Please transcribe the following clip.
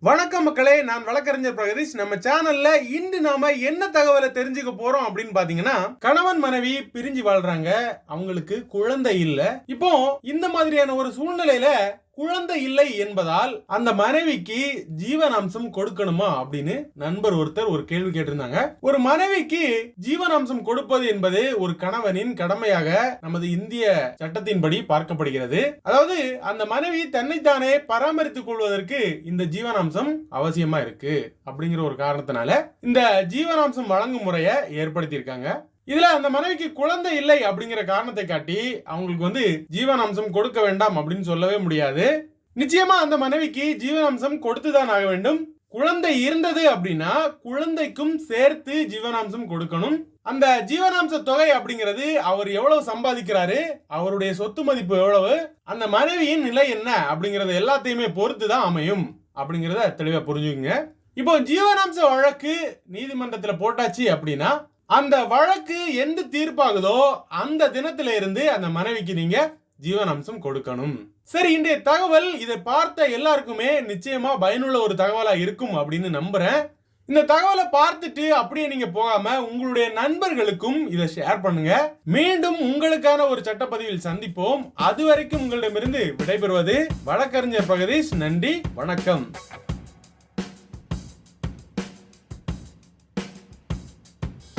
வணக்கம் மக்களே, நான் வழக்கறிஞர் பிரகதீஷ். நம்ம சேனல்ல இன்று நாம என்ன தகவலை தெரிஞ்சுக்க போறோம் அப்படின்னு பாத்தீங்கன்னா, கணவன் மனைவி பிரிஞ்சு வாழ்றாங்க, அவங்களுக்கு குழந்தை இல்ல. இப்போ இந்த மாதிரியான ஒரு சூழ்நிலையில குழந்தை இல்லை என்பதால் அந்த மனைவிக்கு ஜீவனாம்சம் கொடுக்கணுமா அப்படின்னு நண்பர் ஒருத்தர் ஒரு கேள்வி கேட்டிருந்தாங்க. ஒரு மனைவிக்கு ஜீவனாம்சம் கொடுப்பது என்பது ஒரு கணவனின் கடமையாக நமது இந்திய சட்டத்தின்படி பார்க்கப்படுகிறது. அதாவது அந்த மனைவி தன்னைத்தானே பராமரித்துக் கொள்வதற்கு இந்த ஜீவனாம்சம் அவசியமா இருக்கு அப்படிங்கிற ஒரு காரணத்தினால இந்த ஜீவனாம்சம் வழங்கும் முறையை ஏற்படுத்தியிருக்காங்க. இதுல அந்த மனைவிக்கு குழந்தை இல்லை அப்படிங்கிற காரணத்தை காட்டி அவங்களுக்கு ஜீவனாம்சம் கொடுக்க வேண்டாம் அப்படின்னு சொல்லவே முடியாது. நிச்சயமா அந்த மனைவிக்கு ஜீவனாம்சம் கொடுத்துதான் ஆக வேண்டும். குழந்தை இருந்தது அப்படின்னா குழந்தைக்கும் சேர்த்து ஜீவனாம்சம் கொடுக்கணும். அந்த ஜீவனாம்ச தொகை அப்படிங்கிறது அவர் எவ்வளவு சம்பாதிக்கிறாரு, அவருடைய சொத்து மதிப்பு எவ்வளவு, அந்த மனைவியின் நிலை என்ன அப்படிங்கறது எல்லாத்தையுமே பொறுத்து தான் அமையும் அப்படிங்கறத தெளிவா புரிஞ்சுக்குங்க. இப்போ ஜீவனாம்ச வழக்கு நீதிமன்றத்துல போட்டாச்சு அப்படின்னா அந்த வழக்கு எந்த தீர்ப்பாகுதோ அந்த தினத்தில இருந்து அந்த மனைவிக்கு நீங்க ஜீவனாம்சம் கொடுக்கணும். சரி, இன்றைய தகவல் இதை பார்த்த எல்லாருக்குமே நிச்சயமா பயனுள்ள ஒரு தகவலா இருக்கும் அப்படின்னு நம்புறேன். இந்த தகவலை பார்த்துட்டு அப்படியே நீங்க போகாம உங்களுடைய நண்பர்களுக்கும் இதை ஷேர் பண்ணுங்க. மீண்டும் உங்களுக்கான ஒரு சட்டப்பதிவில் சந்திப்போம். அதுவரைக்கும் உங்களிடமிருந்து விடைபெறுவது வழக்கறிஞர் பிரகதீஷ். நன்றி, வணக்கம்.